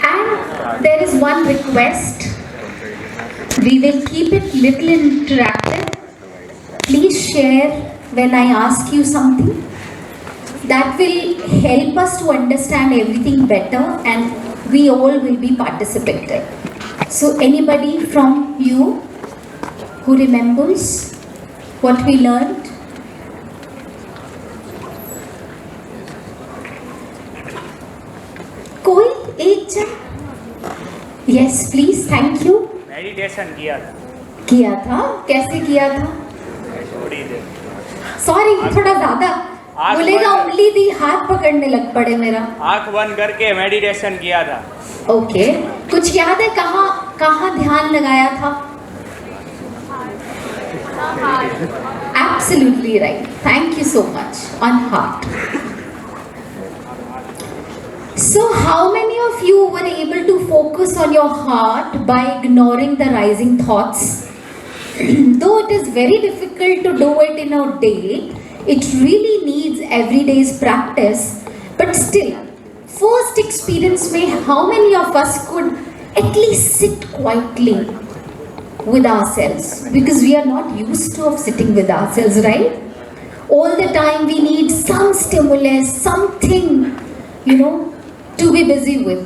And there is one request. We will keep it little interactive. Please share when I ask you something. That will help us to understand everything better and we all will be participating. So anybody from you who remembers what we learned? कोई एक जन? Yes, please, thank you. Meditation किया था। किया था? कैसे किया था? थोड़ी देर। Sorry, थोड़ा ज़्यादा बोलेगा, उंगली दी, हाथ पकड़ने लग पड़े मेरा। आँख बंद करके मेडिटेशन किया था। ओके, कुछ याद है कहाँ ध्यान लगाया था? Absolutely right. Thank you so much. On heart. So how many of you were able to focus on your heart by ignoring the rising thoughts? Though it is very difficult to do it in a day, it really needs every day's practice. But still, first experience में how many of us could at least sit quietly with ourselves? Because we are not used to of sitting with ourselves, right? All the time we need some stimulus, something, to be busy with.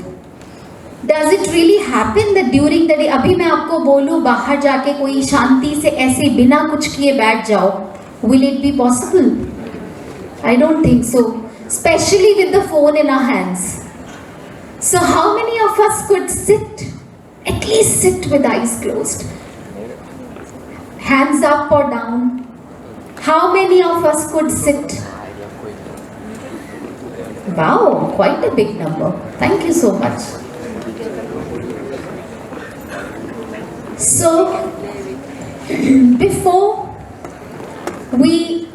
Does it really happen that during the day, अभी मैं आपको बोलूँ बाहर जाके कोई शांति से ऐसे बिना कुछ किए बैठ जाओ, will it be possible? I don't think so, especially with the phone in our hands. So how many of us could sit, at least sit with eyes closed? Hands up or down? How many of us could sit? Wow, quite a big number. Thank you so much. So, before we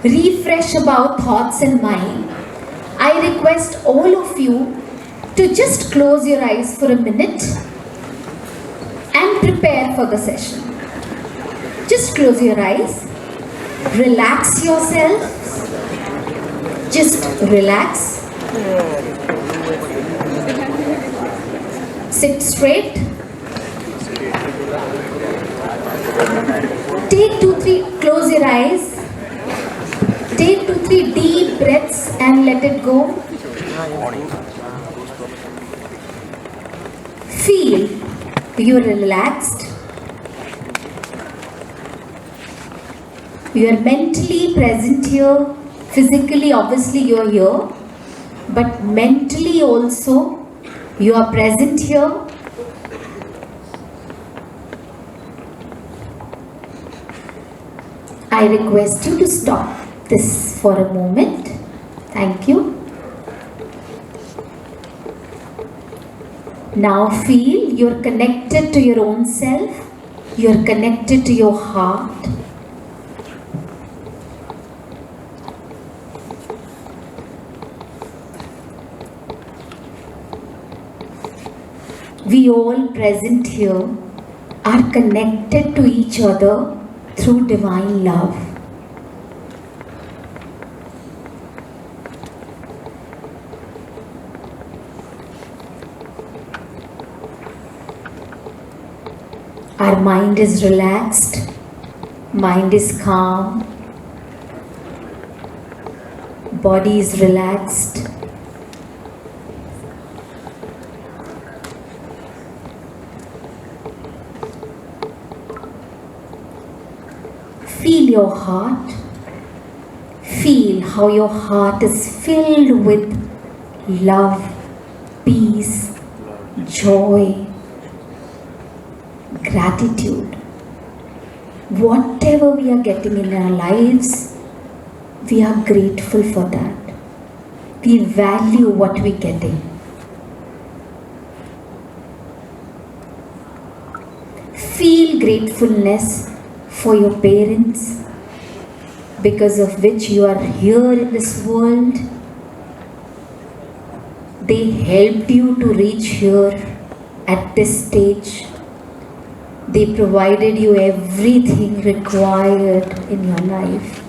refresh about thoughts and mind, I request all of you to just close your eyes for a minute and prepare for the session. Just close your eyes, relax yourself. Just relax. Sit straight. Take 2-3, close your eyes. Take 2-3 deep breaths and let it go. Feel you're relaxed. You are mentally present here. Physically, obviously, you are here, but mentally also, you are present here. I request you to stop this for a moment. Thank you. Now feel you're connected to your own self. You're connected to your heart. We all present here are connected to each other through divine love. Our mind is relaxed, mind is calm, body is relaxed. Feel your heart. Feel how your heart is filled with love, peace, joy, gratitude. Whatever we are getting in our lives, we are grateful for that. We value what we're getting. Feel gratefulness for your parents, because of which you are here in this world. They helped you to reach here at this stage. They provided you everything required in your life.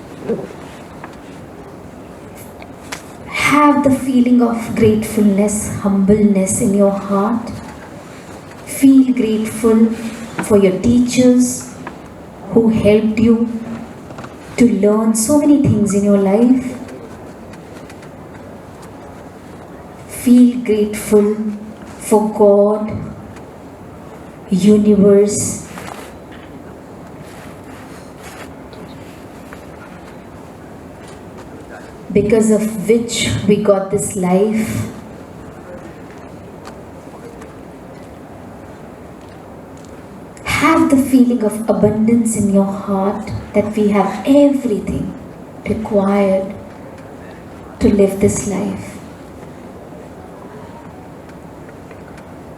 Have the feeling of gratefulness, humbleness in your heart. Feel grateful for your teachers who helped you to learn so many things in your life. Feel grateful for God, universe, because of which we got this life. Have the feeling of abundance in your heart that we have everything required to live this life.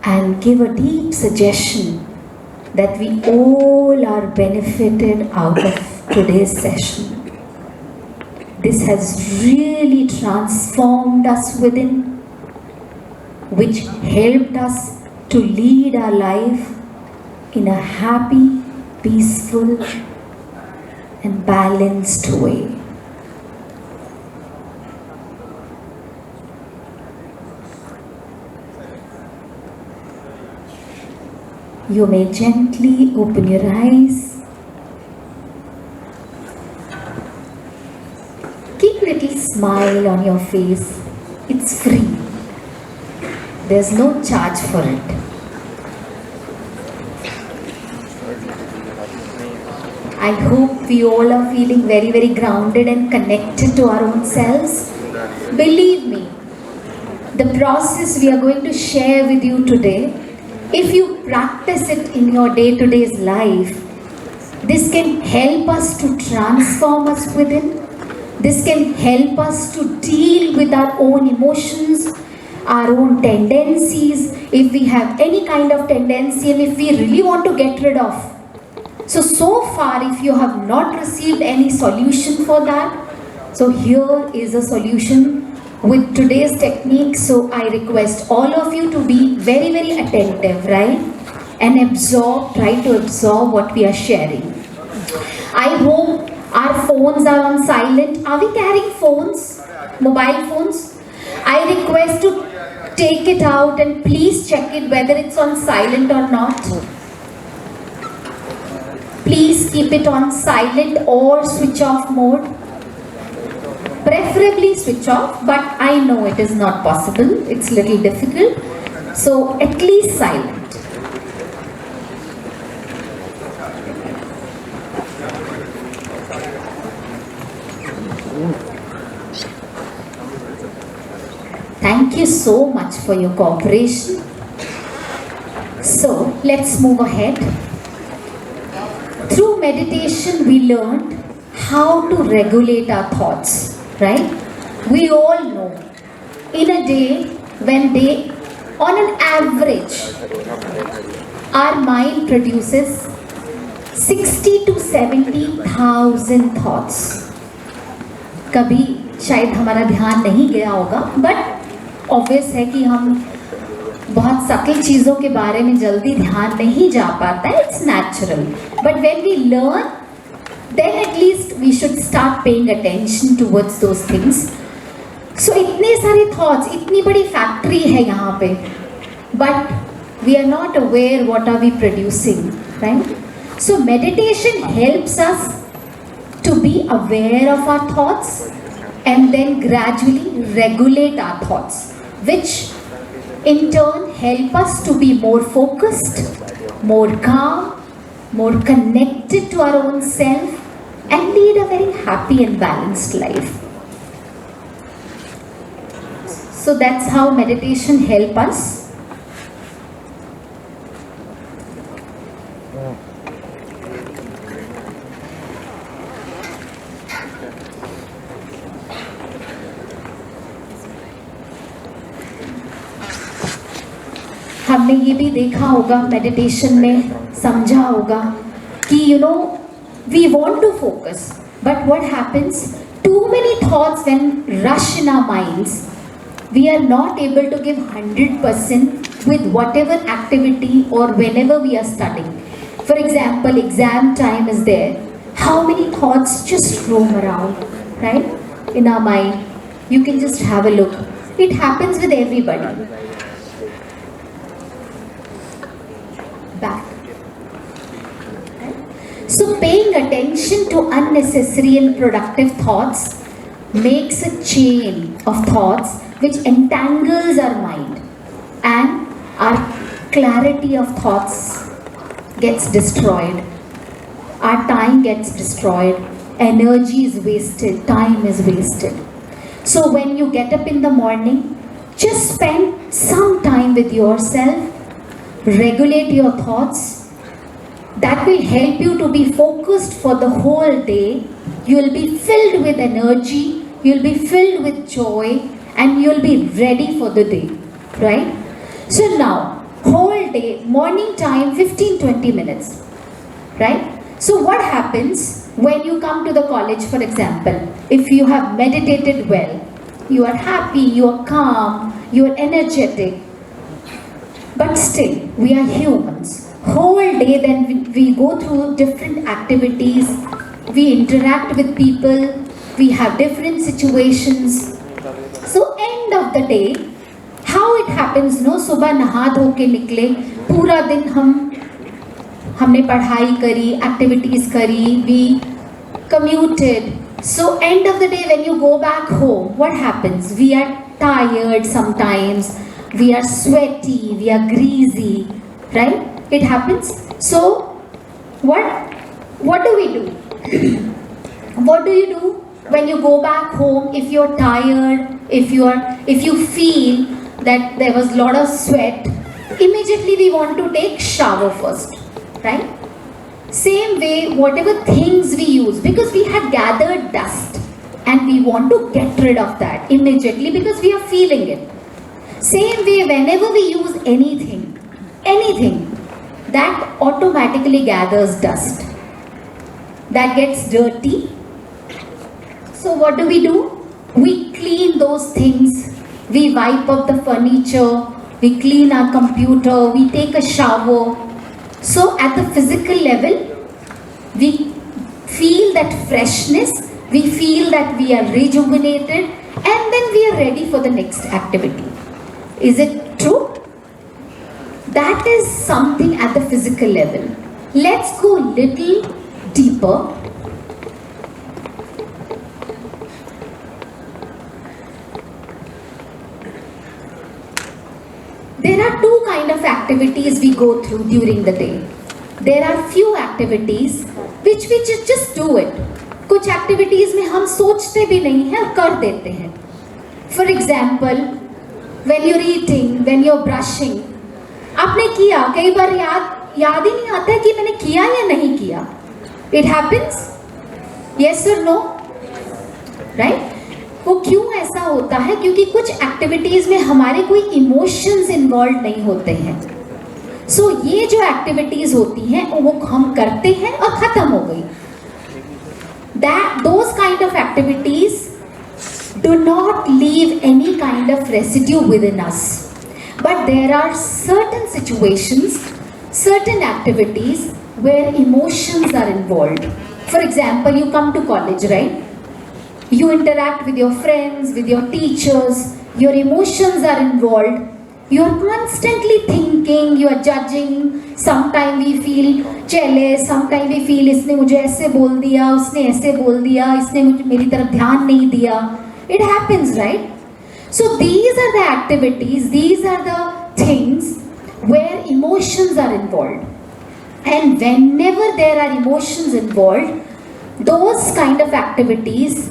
And give a deep suggestion that we all are benefited out of today's session. This has really transformed us within, which helped us to lead our life in a happy, peaceful, and balanced way. You may gently open your eyes. Keep a little smile on your face. It's free. There's no charge for it. I hope we all are feeling very, very grounded and connected to our own selves. Believe me, the process we are going to share with you today, if you practice it in your day-to-day life, this can help us to transform us within. This can help us to deal with our own emotions, our own tendencies, if we have any kind of tendency and if we really want to get rid of. So far, if you have not received any solution for that, so here is a solution with today's technique. So I request all of you to be very, very attentive, right? And absorb, try to absorb what we are sharing. I hope our phones are on silent. Are we carrying phones? Mobile phones? I request to take it out and please check it whether it's on silent or not. Please keep it on silent or switch off mode. Preferably switch off, but I know it is not possible. It's a little difficult. So at least silent. Thank you so much for your cooperation. So let's move ahead. Through meditation, we learned how to regulate our thoughts, right? We all know in a day, on an average, our mind produces 60 to 70,000 thoughts. कभी शायद हमारा ध्यान नहीं गया होगा, but obvious है कि हम बहुत सटल चीज़ों के बारे में जल्दी ध्यान नहीं जा पाता है. It's natural, but when we learn, then at least we should start paying attention towards those things. So इतने सारे thoughts, इतनी बड़ी factory है यहाँ पे, but we are not aware what are we producing, right? So meditation helps us to be aware of our thoughts and then gradually regulate our thoughts, which in turn help us to be more focused, more calm, more connected to our own self, and lead a very happy and balanced life. So that's how meditation helps us. हमने ये भी देखा होगा meditation में, समझा होगा कि we want to focus, but what happens? Too many thoughts when rush in our minds, we are not able to give 100% with whatever activity or whenever we are studying. For example, exam time is there. How many thoughts just roam around, right, in our mind? You can just have a look. It happens with everybody. Back. So paying attention to unnecessary and productive thoughts makes a chain of thoughts which entangles our mind, and our clarity of thoughts gets destroyed. Our time gets destroyed. Energy is wasted. Time is wasted. So when you get up in the morning, just spend some time with yourself. Regulate your thoughts. That will help you to be focused for the whole day. You will be filled with energy. You will be filled with joy, and you will be ready for the day, right? So now, whole day, morning time, 15-20 minutes, right? So what happens when you come to the college, for example? If you have meditated well, you are happy, you are calm, you are energetic, but still, we are humans. Whole day then we go through different activities, we interact with people, we have different situations. So end of the day, how it happens, no, सुबह नहा धो के निकले, पूरा दिन हमने पढ़ाई करी, activities करी, we commuted. So end of the day when you go back home, what happens? We are tired sometimes, we are sweaty, we are greasy, right? It happens. So what do we do? What do you do when you go back home if you're tired, if you feel that there was a lot of sweat? Immediately we want to take shower first, right? Same way, whatever things we use, because we had gathered dust and we want to get rid of that immediately because we are feeling it. Same way, whenever we use anything, that automatically gathers dust. That gets dirty. So what do? We clean those things. We wipe up the furniture. We clean our computer. We take a shower. So at the physical level, we feel that freshness. We feel that we are rejuvenated. And then we are ready for the next activity. Is it true? That is something at the physical level. Let's go little deeper. There are two kind of activities we go through during the day. There are few activities which we just do it. कुछ activities में हम सोचते भी नहीं हैं और कर देते हैं. For example, when you're eating, when you're brushing, आपने किया, कई बार याद ही नहीं आता है कि मैंने किया या नहीं किया. It happens? Yes or no? Right? वो क्यों ऐसा होता है? क्योंकि कुछ एक्टिविटीज में हमारे कोई इमोशंस इन्वॉल्व नहीं होते हैं. सो ये जो एक्टिविटीज होती हैं वो हम करते हैं और खत्म हो गई. Those kind of activities do not leave any kind of residue within us. But there are certain situations, certain activities where emotions are involved. For example, you come to college, right? You interact with your friends, with your teachers, your emotions are involved. You are constantly thinking, you are judging. Sometimes we feel jealous, sometimes we feel इसने मुझे ऐसे बोल दिया, उसने ऐसे बोल दिया, इसने मुझे मेरी तरफ ध्यान नहीं दिया. It happens, right? So these are the activities, these are the things where emotions are involved. And whenever there are emotions involved, those kind of activities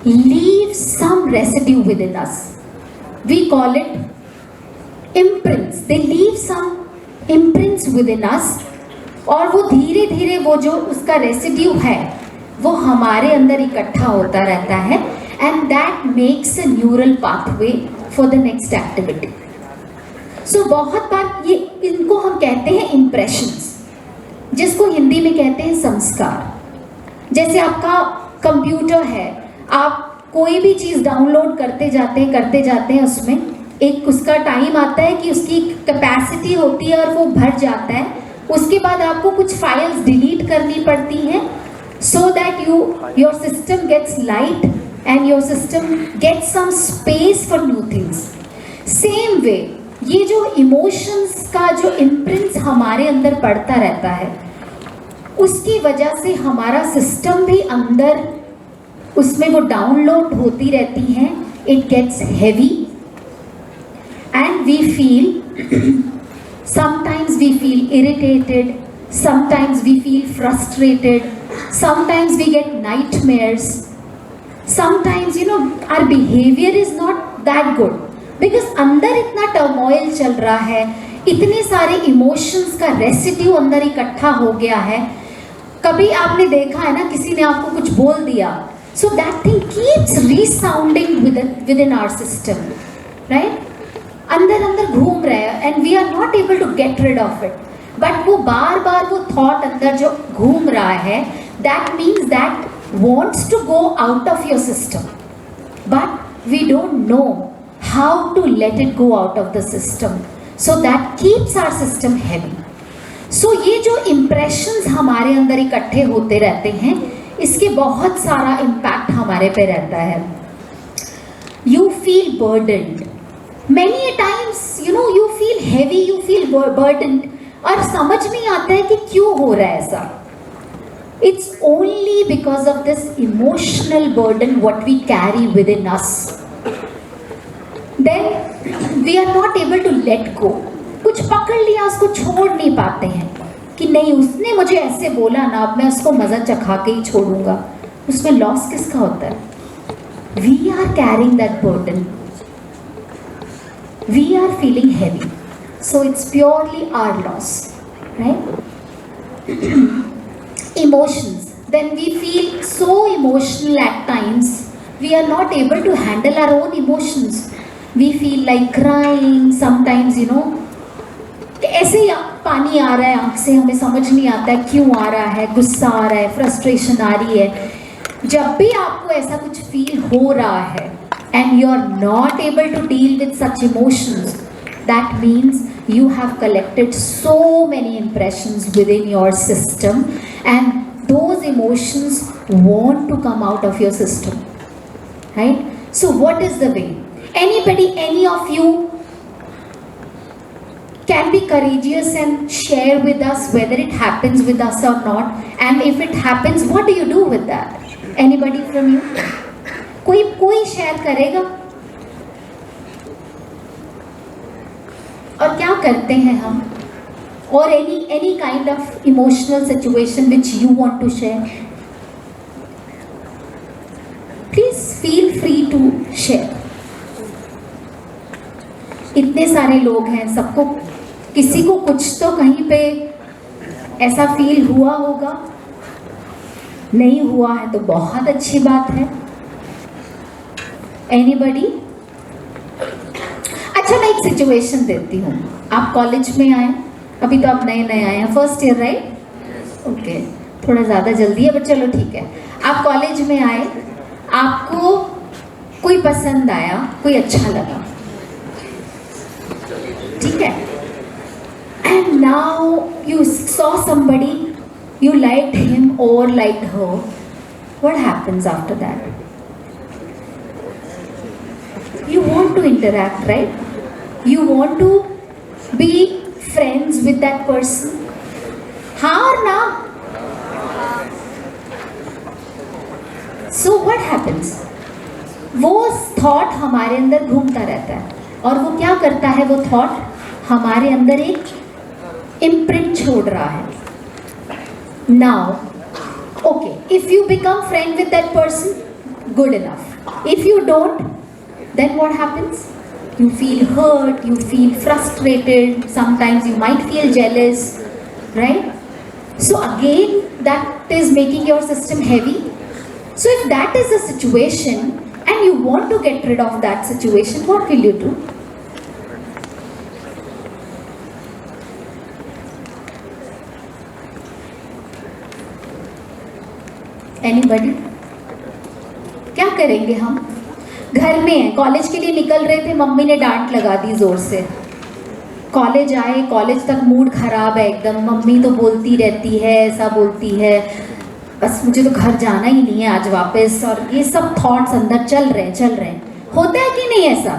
leave some residue within us. We call it imprints. They leave some imprints within us. और वो धीरे धीरे वो जो उसका residue है वो हमारे अंदर इकट्ठा होता रहता है. And that makes a neural pathway for the next activity. So बहुत बार ये इनको हम कहते हैं impressions, जिसको हिंदी में कहते हैं संस्कार. जैसे आपका कंप्यूटर है, आप कोई भी चीज़ डाउनलोड करते जाते हैं उसमें एक उसका टाइम आता है कि उसकी कैपेसिटी होती है और वो भर जाता है. उसके बाद आपको कुछ फाइल्स डिलीट करनी पड़ती हैं so that your system gets light and your system gets some space for new things. Same way, ये जो emotions का जो imprints हमारे अंदर पड़ता रहता है, उसकी वजह से हमारा सिस्टम भी अंदर उसमें वो डाउनलोड होती रहती हैं. It gets heavy and we feel sometimes we feel irritated, sometimes we feel frustrated, sometimes we get nightmares, sometimes our behavior is not that good because अंदर इतना टर्मोइल चल रहा है, इतने सारे इमोशंस का रेसिड्यू अंदर इकट्ठा हो गया है. कभी आपने देखा है ना, किसी ने आपको कुछ बोल दिया, so that thing keeps resounding within our system, right? अंदर अंदर घूम रहा है and we are not able to get rid of it. But वो बार बार वो thought अंदर जो घूम रहा है, that means that wants to go out of your system. But we don't know how to let it go out of the system. So that keeps our system heavy. So ये जो impressions हमारे अंदर इकट्ठे होते रहते हैं, इसके बहुत सारा impact हमारे पे रहता है. You feel burdened. Many a times, you feel heavy, you feel burdened, और समझ नहीं आता है कि क्यों हो रहा है ऐसा. It's only because of this emotional burden what we carry within us. Then we are not able to let go. कुछ पकड़ लिया, उसको छोड़ नहीं पाते हैं कि नहीं, उसने मुझे ऐसे बोला ना, अब मैं उसको मज़ा चखा के ही छोड़ूंगा. उसमें लॉस किसका होता है? We are carrying that burden. We are feeling heavy. So it's purely our loss, right? Emotions. Then we feel so emotional at times. We are not able to handle our own emotions. We feel like crying. Sometimes, ऐसे ही पानी आ रहा है आँख से, हमें समझ नहीं आता है क्यों आ रहा है, गुस्सा आ रहा है, फ्रस्ट्रेशन आ रही है. जब भी आपको ऐसा कुछ फील हो रहा है and you are not able to deal with such emotions, that means you have collected so many impressions within your system and those emotions want to come out of your system, right? So what is the way? Anybody, any of you can be courageous and share with us whether it happens with us or not, and if it happens, what do you do with that? Anybody from you? कोई share करेगा? और क्या करते हैं हम? Or any kind of emotional situation which you want to share? Please feel free to share. इतने सारे लोग हैं, सबको किसी को कुछ तो कहीं पे ऐसा फील हुआ होगा. नहीं हुआ है तो बहुत अच्छी बात है. एनीबडी? अच्छा, मैं एक सिचुएशन देती हूँ. आप कॉलेज में आए, अभी तो आप नए आए हैं, फर्स्ट ईयर, राइट? ओके, थोड़ा ज़्यादा जल्दी है बट चलो ठीक है. आप कॉलेज में आए, आपको कोई पसंद आया, कोई अच्छा लगा, ठीक है? And now you saw somebody, you liked him or liked her. What happens after that? You want to interact, right? You want to be friends with that person. हाँ और ना? So what happens? वो thought हमारे अंदर घूमता रहता है और वो क्या करता है? वो thought हमारे अंदर एक imprint छोड़ रहा है. Now, okay, if you become friend with that person, good enough. If you don't, then what happens? You feel hurt, you feel frustrated, sometimes you might feel jealous, right? So again, that is making your system heavy. So if that is the situation and you want to get rid of that situation, what will you do? Anybody? क्या करेंगे हम? घर में हैं, college के लिए निकल रहे थे, मम्मी ने डांट लगा दी जोर से. कॉलेज आए, कॉलेज तक मूड खराब है एकदम, मम्मी तो बोलती रहती है, ऐसा बोलती है, बस मुझे तो घर जाना ही नहीं है आज वापस, और ये सब थॉट्स अंदर चल रहे हैं। होता है कि नहीं ऐसा?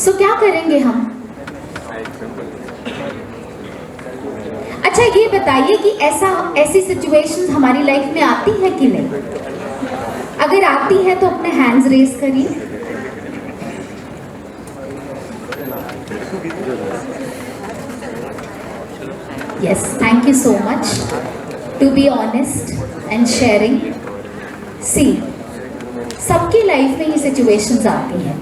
सो क्या करेंगे हम? अच्छा ये बताइए कि ऐसी सिचुएशंस हमारी लाइफ में आती है कि नहीं? अगर आती है तो अपने हैंड्स रेज करिए। Yes, thank you so much to be honest and sharing. See, सबकी लाइफ में ये सिचुएशंस आती हैं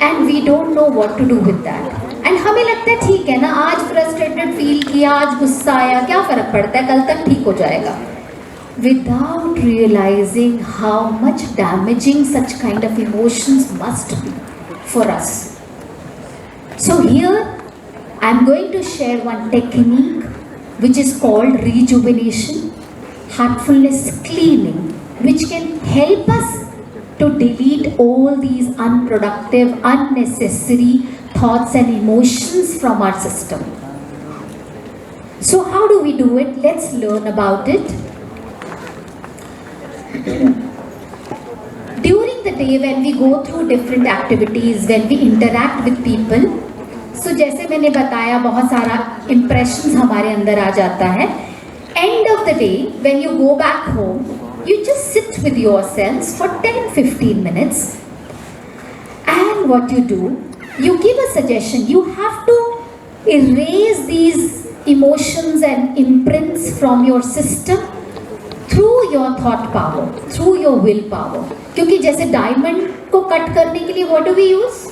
and we don't know what to do with that. And हमें लगता है ठीक है ना, आज फ्रस्ट्रेटेड फील किया, आज गुस्सा आया, क्या फर्क पड़ता है, कल तक ठीक हो जाएगा. Without realizing how much damaging such kind of emotions must be for us. So here I am going to share one technique which is called rejuvenation, heartfulness cleaning, which can help us to delete all these unproductive, unnecessary thoughts and emotions from our system. So how do we do it? Let's learn about it. During the day when we go through different activities, when we interact with people, so जैसे मैंने बताया बहुत सारा impressions हमारे अंदर आ जाता है. End of the day, when you go back home, you just sit with yourselves for 10-15 minutes, and what you do, you give a suggestion. You have to erase these emotions and imprints from your system through your thought power, through your will power. क्योंकि जैसे diamond को cut करने के लिए what do we use?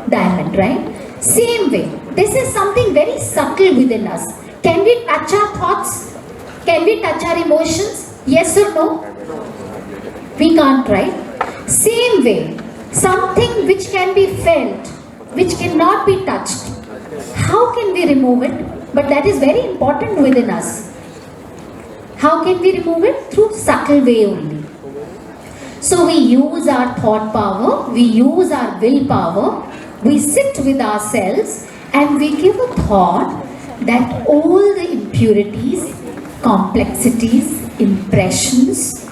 Diamond, right? Same way, this is something very subtle within us. Can we touch our thoughts? Can we touch our emotions? Yes or no? We can't, right? Same way, something which can be felt, which cannot be touched, how can we remove it? But that is very important within us. How can we remove it? Through subtle way only. So we use our thought power, we use our willpower, we sit with ourselves and we give a thought that all the impurities, complexities, impressions,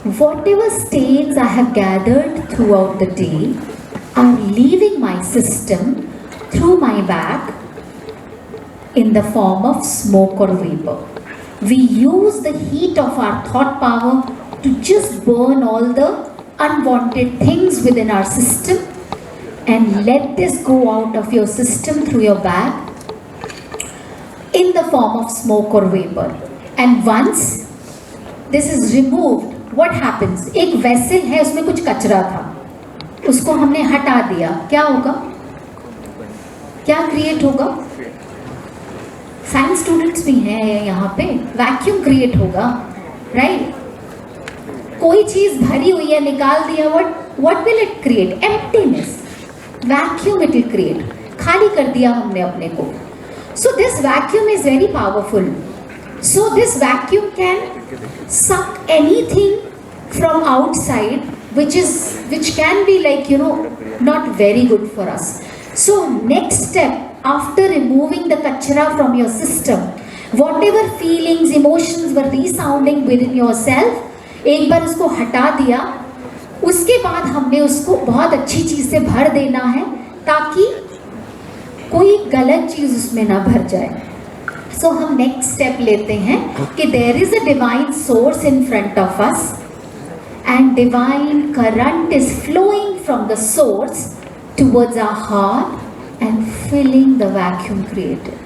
whatever stains I have gathered throughout the day are leaving my system through my bag in the form of smoke or vapor. We use the heat of our thought power to just burn all the unwanted things within our system and let this go out of your system through your bag in the form of smoke or vapor. And once this is removed, what happens? एक vessel है, उसमें कुछ कचरा था, उसको हमने हटा दिया, क्या होगा? क्या क्रिएट होगा? साइंस स्टूडेंट्स भी हैं यहाँ पे. वैक्यूम क्रिएट होगा, राइट? कोई चीज भरी हुई है, निकाल दिया, what will it create? Emptiness. Vacuum it will create. खाली कर दिया हमने अपने को. So this vacuum is very powerful. So this vacuum can suck anything from outside which can be like, not very good for us. So next step, after removing the kachra from your system, whatever feelings, emotions were resounding within yourself, एक बार उसको हटा दिया, उसके बाद हमने उसको बहुत अच्छी चीज से भर देना है ताकि कोई गलत चीज उसमें ना भर जाए. सो हम नेक्स्ट स्टेप लेते हैं कि there is a divine source in front of us and divine current is flowing from the source towards our heart and filling the vacuum created.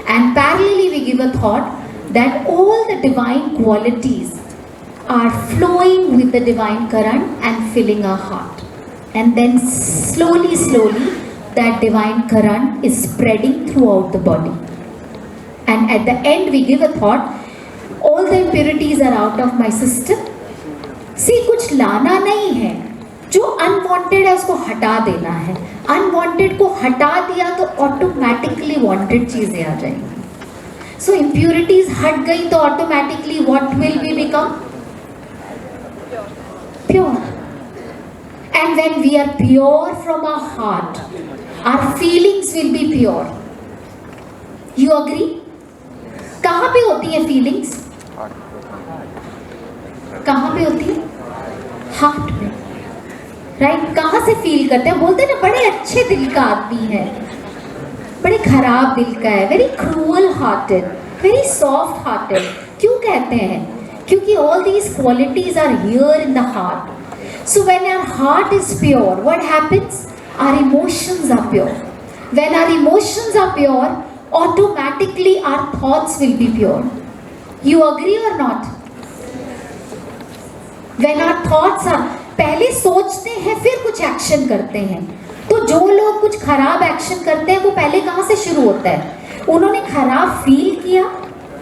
And parallelly we give a thought that all the divine qualities are flowing with the divine current and filling our heart, and then slowly that divine current is spreading throughout the body, and at the end we give a thought, all the impurities are out of my system. See, कुछ लाना नहीं है, जो unwanted है उसको हटा देना है. अनवांटेड को हटा दिया तो ऑटोमेटिकली वांटेड चीजें आ जाएंगी. सो impurities हट गई तो automatically what will we become? Pure. And when we are pure from our heart, our feelings will be pure. You agree? कहाँ पे होती है फीलिंग्स? कहाँ पे होती है? हार्ट में, राइट? कहाँ से फील करते हैं? बोलते हैं ना, बड़े अच्छे दिल का आदमी है, बड़े खराब दिल का है, very cruel hearted, very soft hearted. क्यों कहते हैं? क्योंकि all these qualities are here in the heart. So when our heart is pure, what happens? Our emotions are pure. When our emotions are pure, automatically our thoughts will be pure. You agree or not? When our thoughts are, पहले सोचते हैं फिर कुछ action करते हैं। तो जो लोग कुछ खराब एक्शन करते हैं वो पहले कहाँ से शुरू होता है? उन्होंने खराब फील किया,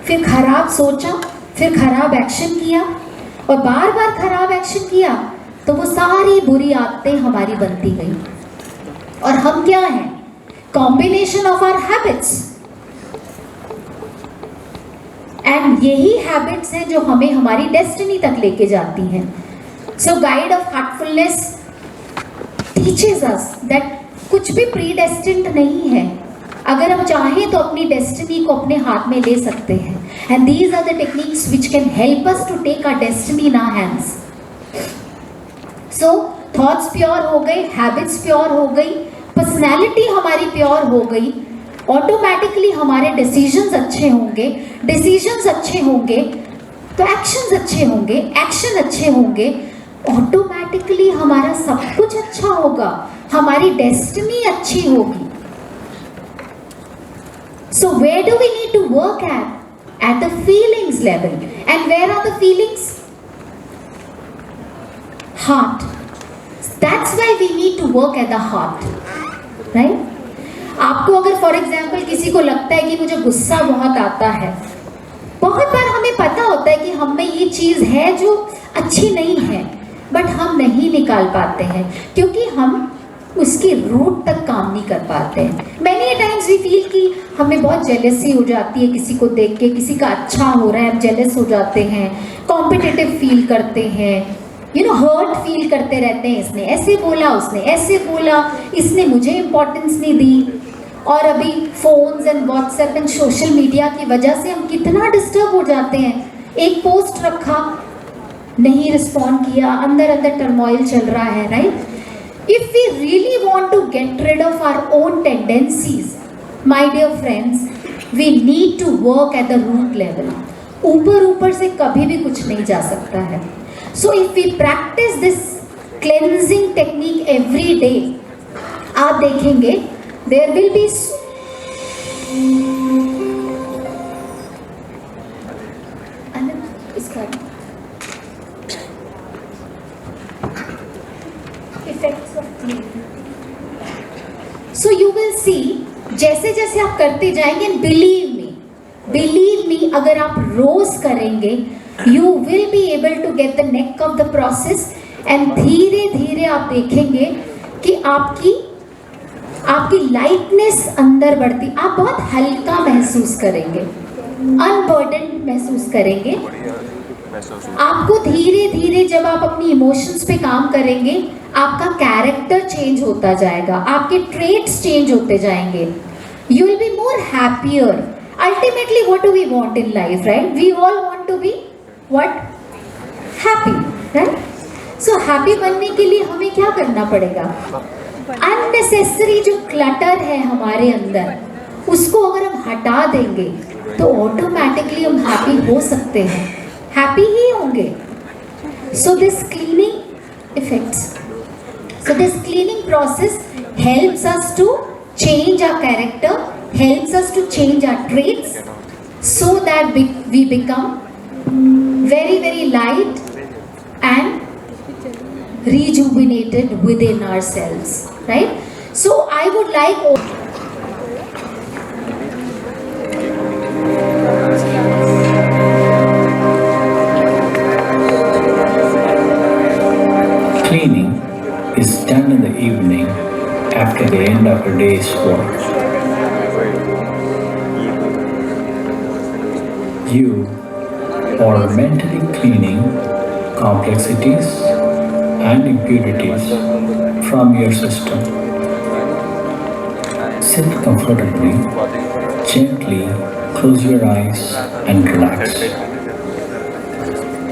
फिर खराब सोचा, फिर खराब एक्शन किया, और बार बार खराब एक्शन किया, तो वो सारी बुरी आदतें हमारी बनती गई। और हम क्या हैं? Combination of our habits. And यही हैबिट्स हैं जो हमें हमारी डेस्टिनी तक लेके जाती हैं। So guide of heartfulness teaches us that कुछ भी प्रीडेस्टिन्ड नहीं है। अगर हम चाहें तो अपनी डेस्टिनी को अपने हाथ में ले सकते हैं। And these are the techniques which can help us to take our destiny in our hands. So thoughts pure हो गए, हैबिट्स प्योर हो गई, पर्सनैलिटी हमारी प्योर हो गई, ऑटोमेटिकली हमारे डिसीजंस अच्छे होंगे, डिसीजंस अच्छे होंगे तो एक्शंस अच्छे होंगे, एक्शन अच्छे होंगे, ऑटोमेटिकली हमारा सब कुछ अच्छा होगा, हमारी डेस्टिनी अच्छी होगी। So where do we need to work at the feelings level. And where are the feelings? Heart. That's why we need to work at the heart, right? आपको अगर फॉर एग्जाम्पल किसी को लगता है कि मुझे गुस्सा बहुत आता है, बहुत बार हमें पता होता है कि हम में ये चीज़ है जो अच्छी नहीं है, बट हम नहीं निकाल पाते हैं क्योंकि हम उसके रूट तक काम नहीं कर पाते हैं। मैनी टाइम्स वी फील कि हमें बहुत जेलसी हो जाती है किसी को देख के, किसी का अच्छा हो रहा है हम जेलस हो जाते हैं, कॉम्पिटिटिव फील करते हैं, हर्ट फील करते रहते हैं, इसने ऐसे बोला, उसने ऐसे बोला, इसने मुझे इम्पोर्टेंस नहीं दी। और अभी phones and WhatsApp and social media की वजह से हम कितना डिस्टर्ब हो जाते हैं। एक पोस्ट रखा, नहीं रिस्पॉन्ड किया, अंदर अंदर टर्मोइल चल रहा है, right? If we really want to get rid of our own tendencies, my dear friends, we need to work at the root level. ऊपर ऊपर से कभी भी कुछ नहीं जा सकता है। So if we practise this cleansing technique every day, आप देखेंगे there will be effects of cleaning. So you will see, जैसे जैसे आप करते जाएंगे, believe me, अगर आप रोज करेंगे, you will be able to get the neck of the process, and धीरे धीरे आप देखेंगे कि आपकी लाइटनेस अंदर बढ़ती, आप बहुत हल्का महसूस करेंगे, अनबर्डन्ड महसूस करेंगे। आपको धीरे धीरे जब आप अपनी इमोशंस पे काम करेंगे, आपका कैरेक्टर चेंज होता जाएगा, आपके ट्रेट्स चेंज होते जाएंगे, you will be more happier. Ultimately what do we want in life, right? We all want to be what? Happy, right? So happy बनने के लिए हमें क्या करना पड़ेगा? अननेसेसरी जो क्लटर है हमारे अंदर, उसको अगर हम हटा देंगे तो ऑटोमेटिकली हम हैप्पी हो सकते हैं, हैप्पी ही होंगे। So this cleaning effects, so this cleaning process helps us to change our character, helps us to change our traits, so that we become very, very light and rejuvenated within ourselves, right? So I would like cleaning is done in the evening after the end of a day's work. You are mentally cleaning complexities and impurities from your system. Sit comfortably, Gently close your eyes and relax.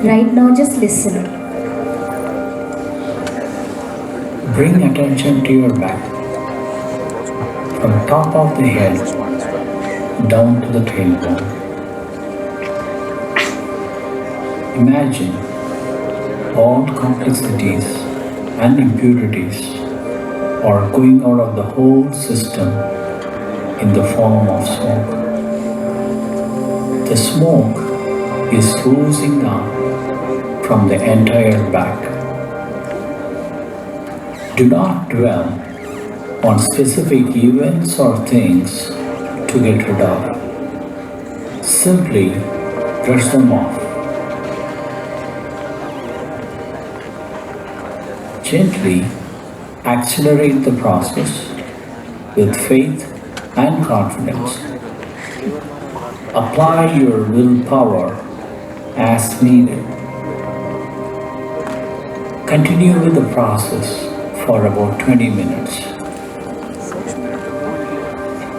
Right now, just listen. Bring attention to your back, from top of the head down to the tailbone. Imagine all complexities and impurities are going out of the whole system in the form of smoke. The smoke is oozing out from the entire back. Do not dwell on specific events or things to get rid of. Simply brush them off. Gently accelerate the process with faith and confidence. Apply your willpower as needed. Continue with the process for about 20 minutes.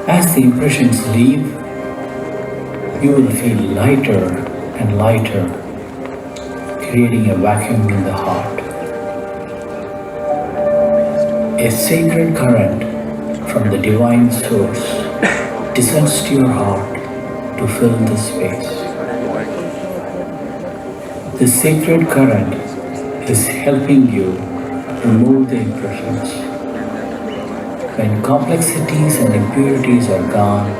As the impressions leave, you will feel lighter and lighter, creating a vacuum in the heart. A sacred current from the divine source descends to your heart to fill the space. The sacred current is helping you remove the impressions. When complexities and impurities are gone,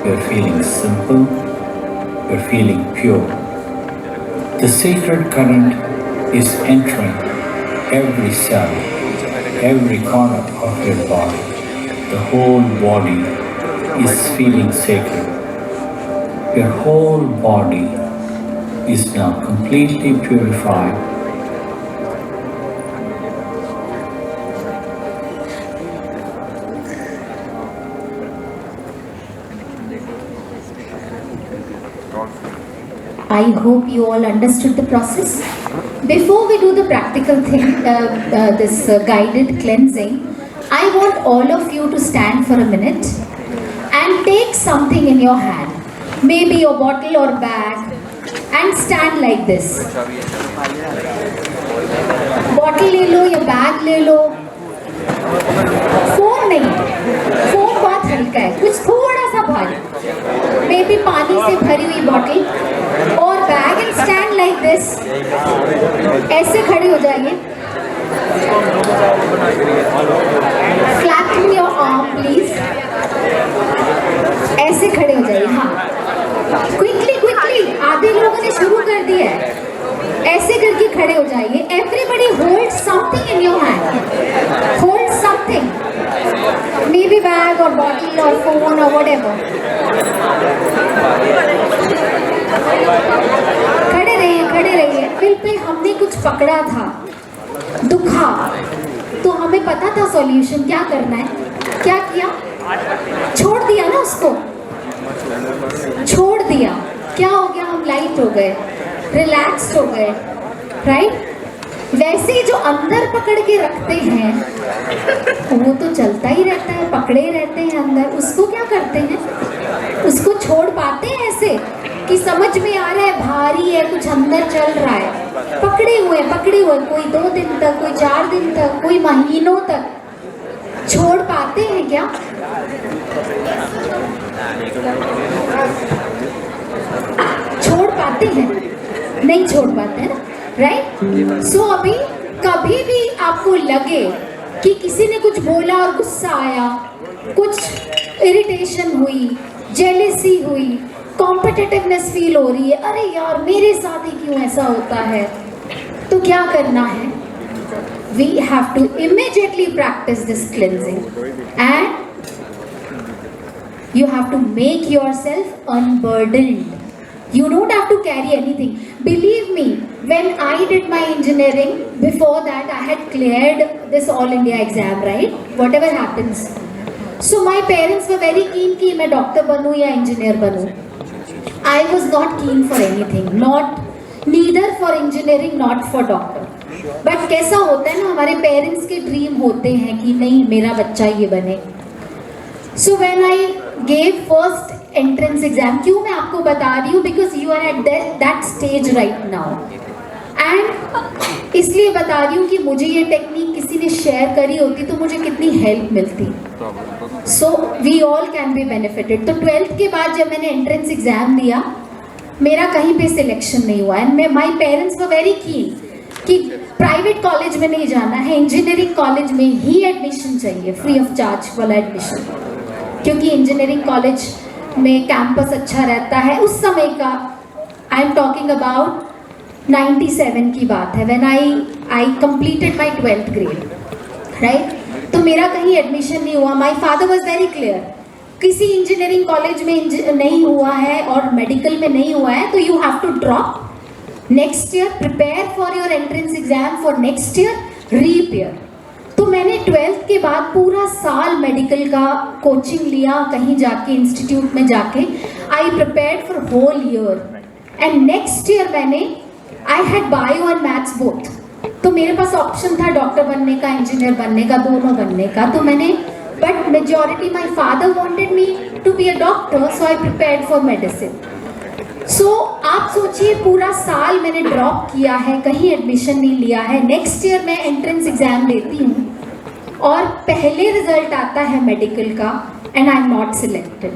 you're feeling simple, you're feeling pure. The sacred current is entering every cell, every corner of your body. The whole body is feeling sacred. Your whole body is now completely purified. I hope you all understood the process. Before we do the practical thing, guided cleansing, I want all of you to stand for a minute and take something in your hand, maybe your bottle or bag, and stand like this. Bottle ले लो या bag ले लो. Phone नहीं, phone बहुत हल्का है, कुछ थोड़ा सा भारी. Maybe पानी से भरी हुई बॉटल और bag, and stand like this. ऐसे खड़े हो जाइए. Flatten your arm, please. ऐसे खड़े हो जाइए. हाँ. Quickly, quickly. आधे लोगों ने शुरू कर दिया है. ऐसे करके खड़े हो जाइए. Everybody hold something in your hand. Hold something. Maybe bag or bottle or phone or whatever. खड़े रहिए. फिर हमने कुछ पकड़ा था, दुखा, तो हमें पता था सॉल्यूशन क्या करना है. क्या किया? छोड़ दिया ना उसको. छोड़ दिया. क्या हो गया? हम लाइट हो गए, रिलैक्स्ड हो गए, राइट? वैसे ही जो अंदर पकड़ के रखते हैं वो तो चलता ही रहता है, पकड़े रहते हैं अंदर. उसको क्या करते हैं? उसको छोड़ पाते हैं ऐसे कि समझ में आ रहा है भारी है, कुछ अंदर चल रहा है, पकड़े हुए. कोई 2 दिन तक, कोई 4 दिन तक, कोई महीनों तक. छोड़ पाते हैं क्या? छोड़ पाते हैं? नहीं छोड़ पाते हैं ना, राइट? सो अभी कभी भी आपको लगे कि किसी ने कुछ बोला और गुस्सा आया, कुछ इरिटेशन हुई, जेलेसी हुई, कॉम्पिटिटिवनेस फील हो रही है, अरे यार मेरे साथ ही क्यों ऐसा होता है, तो क्या करना है? We have to immediately practice this cleansing and you have to make yourself unburdened. You don't have to carry anything. Believe me, when I did my engineering, before that I had cleared this All India exam, right? Whatever happens. So my parents were very keen कि मैं doctor बनूँ या engineer बनूँ. I was not keen for anything, neither for engineering, not for doctor. But कैसा होता है ना, हमारे पेरेंट्स के ड्रीम होते हैं कि नहीं मेरा बच्चा ये बने. So when I gave first entrance exam, क्यों मैं आपको बता रही हूँ, because you are at that stage right now, and इसलिए बता रही हूँ कि मुझे ये टेक्निक किसी ने शेयर करी होती तो मुझे कितनी हेल्प मिलती. So we all can be benefited. तो 12th के बाद जब मैंने एंट्रेंस एग्जाम दिया, मेरा कहीं पे सिलेक्शन नहीं हुआ, and my parents were very keen कि प्राइवेट कॉलेज में नहीं जाना है, इंजीनियरिंग कॉलेज में ही एडमिशन चाहिए, फ्री ऑफ चार्ज वाला एडमिशन, क्योंकि इंजीनियरिंग कॉलेज में कैंपस अच्छा रहता है. उस समय का आई एम टॉकिंग अबाउट 97 की बात है, when I completed my 12th grade, right. तो मेरा कहीं एडमिशन नहीं हुआ. My father was very clear, किसी इंजीनियरिंग कॉलेज में नहीं हुआ है और मेडिकल में नहीं हुआ है तो you have to drop next year, prepare for your entrance exam for next year, reappear. तो मैंने 12th के बाद पूरा साल मेडिकल का कोचिंग लिया, कहीं जाके इंस्टीट्यूट में जाके I prepared for whole year, and next year मैंने I had bio and maths both. तो मेरे पास ऑप्शन था डॉक्टर बनने का, इंजीनियर बनने का, दोनों बनने का. तो मैंने, but majority my father wanted me to be a doctor, so I prepared for medicine. So आप सोचिए पूरा साल मैंने ड्रॉप किया है, कहीं एडमिशन नहीं लिया है. नेक्स्ट ईयर मैं एंट्रेंस एग्जाम देती हूँ और पहले रिजल्ट आता है मेडिकल का, and I am not selected.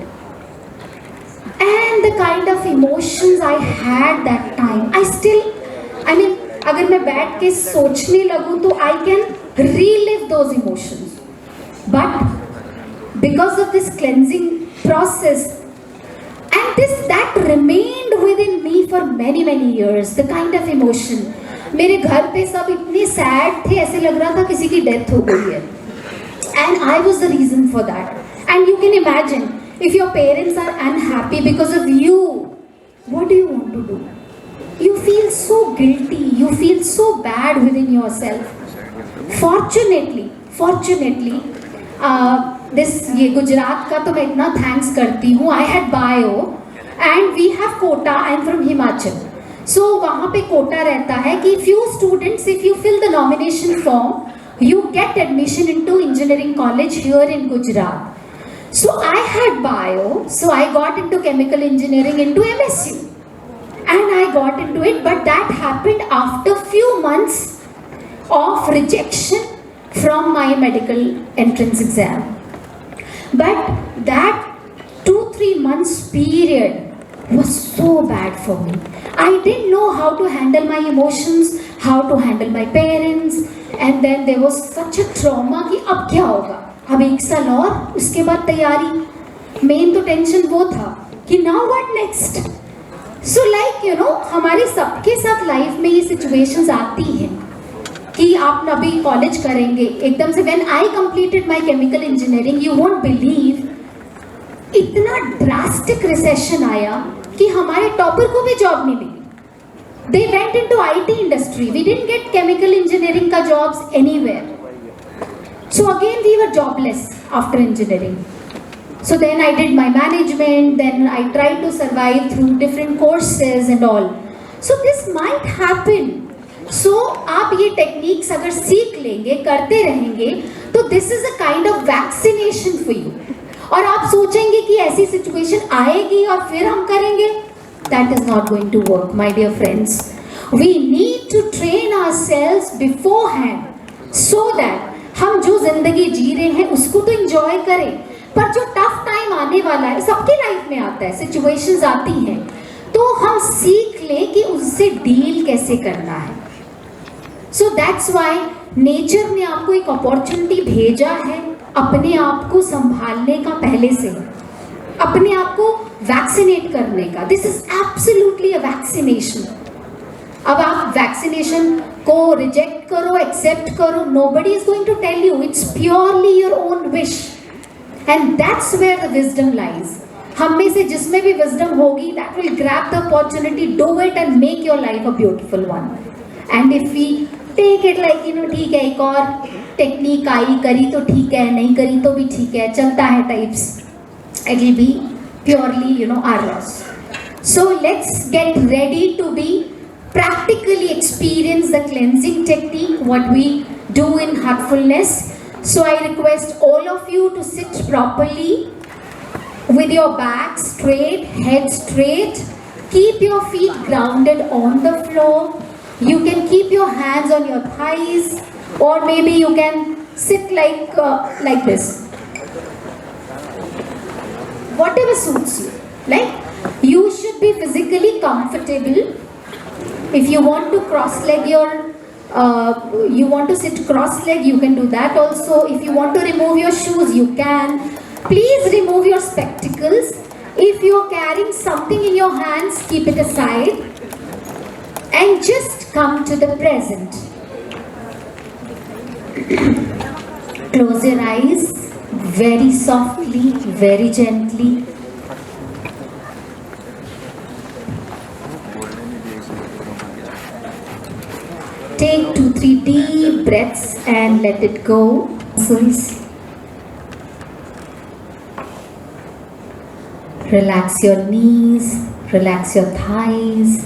And the kind of emotions I had that time, I still, I mean अगर मैं बैठ के सोचने लगूँ तो I can relive those emotions. But because of this cleansing process, and that remained within me for many years, the kind of emotion. मेरे घर पे सब इतने sad थे, ऐसे लग रहा था किसी की death हो गई है, and I was the reason for that. And you can imagine, if your parents are unhappy because of you, what do you want to do? You feel so guilty, you feel so bad within yourself. Fortunately, ये गुजरात का तो मैं इतना thanks करती हूँ. I had bio and we have quota, I am from Himachal. So वहाँ पे quota रहता है कि few students, if you fill the nomination form you get admission into engineering college here in Gujarat. So I had bio, so I got into chemical engineering into MSU, and I got into it, but that happened after few months of rejection from my medical entrance exam. But that 2-3 months period was so bad for me. I didn't know how to handle my emotions, how to handle my parents, and then there was such a trauma कि अब क्या होगा, अब 1 साल और उसके बाद तैयारी. मेन तो टेंशन वो था कि now what next. So like you know, हमारे सबके साथ लाइफ में ये सिचुएशंस आती हैं कि आप अभी कॉलेज करेंगे एकदम से. When I completed my chemical engineering, you won't believe, इतना ड्रास्टिक रिसेशन आया कि हमारे टॉपर को भी जॉब नहीं मिली. They went into IT industry. We didn't get chemical engineering का jobs anywhere. So again we were jobless after engineering. So then I did my management, then I tried to survive through different courses and all. So this might happen. So आप ये techniques अगर सीख लेंगे, करते रहेंगे, तो this is a kind of vaccination for you. और आप सोचेंगे कि ऐसी situation आएगी और फिर हम करेंगे, that is not going to work, my dear friends. We need to train ourselves beforehand so that हम जो जिंदगी जी रहे हैं उसको तो enjoy करें, पर जो टफ टाइम आने वाला है, सबके लाइफ में आता है, सिचुएशंस आती हैं, तो हम सीख लें कि उससे डील कैसे करना है. सो दैट्स व्हाई नेचर ने आपको एक अपॉर्चुनिटी भेजा है अपने आप को संभालने का, पहले से अपने आप को वैक्सीनेट करने का. This is absolutely a vaccination. अब आप वैक्सीनेशन को रिजेक्ट करो, एक्सेप्ट करो, nobody is going to tell you, it's purely your own wish. And that's where the wisdom lies. हम में से जिसमें भी wisdom होगी, that will grab the opportunity, do it and make your life a beautiful one. And if we take it like you know, ठीक है, एक और टेक्निक आई, करी तो ठीक है, नहीं करी तो भी ठीक है, चलता है types, it will be purely you know our loss. So let's get ready to be practically experience the cleansing technique what we do in heartfulness. So I request all of you to sit properly with your back straight, head straight. Keep your feet grounded on the floor. You can keep your hands on your thighs, or maybe you can sit like this. Whatever suits you. Like, you should be physically comfortable. If you want to cross-leg you want to sit cross-leg, you can do that also. If you want to remove your shoes, you can. Please remove your spectacles. If you are carrying something in your hands, keep it aside and just come to the present. Close your eyes very softly, very gently. Take 2-3 deep breaths and let it go. Relax your knees, relax your thighs.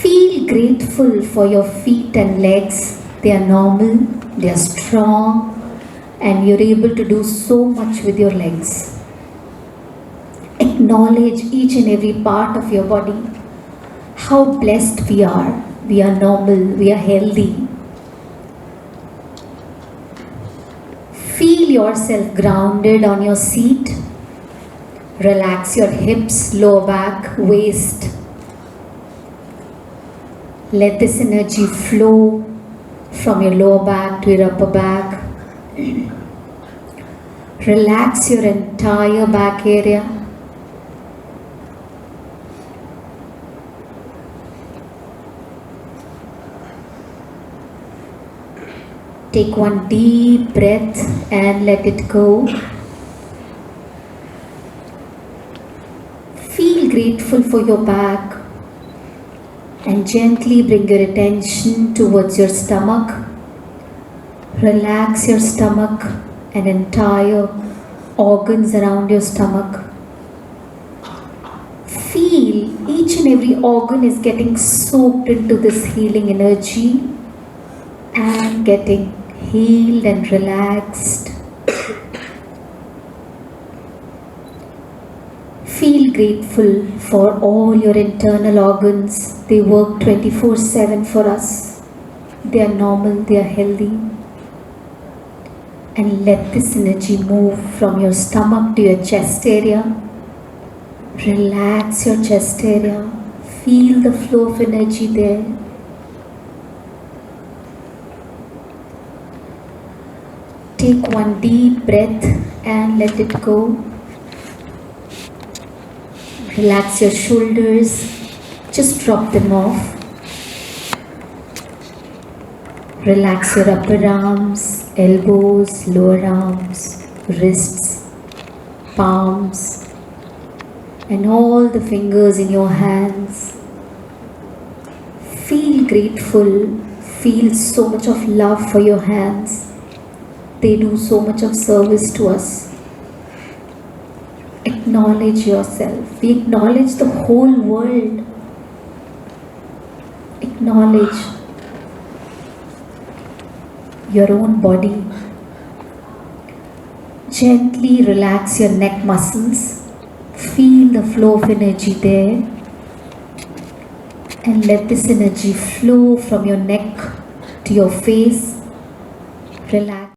Feel grateful for your feet and legs. They are normal, they are strong, and you're able to do so much with your legs. Acknowledge each and every part of your body. How blessed we are. We are normal, we are healthy. Feel yourself grounded on your seat. Relax your hips, lower back, waist. Let this energy flow from your lower back to your upper back. Relax your entire back area. Take one deep breath and let it go. Feel grateful for your back and gently bring your attention towards your stomach. Relax your stomach and entire organs around your stomach. Feel each and every organ is getting soaked into this healing energy and getting healed and relaxed. Feel grateful for all your internal organs. They work 24/7 for us. They are normal, they are healthy. And let this energy move from your stomach to your chest area. Relax your chest area. Feel the flow of energy there. Take one deep breath and let it go. Relax your shoulders. Just drop them off. Relax your upper arms, elbows, lower arms, wrists, palms, and all the fingers in your hands. Feel grateful. Feel so much of love for your hands. They do so much of service to us. Acknowledge yourself. We acknowledge the whole world. Acknowledge your own body. Gently relax your neck muscles. Feel the flow of energy there. And let this energy flow from your neck to your face. Relax.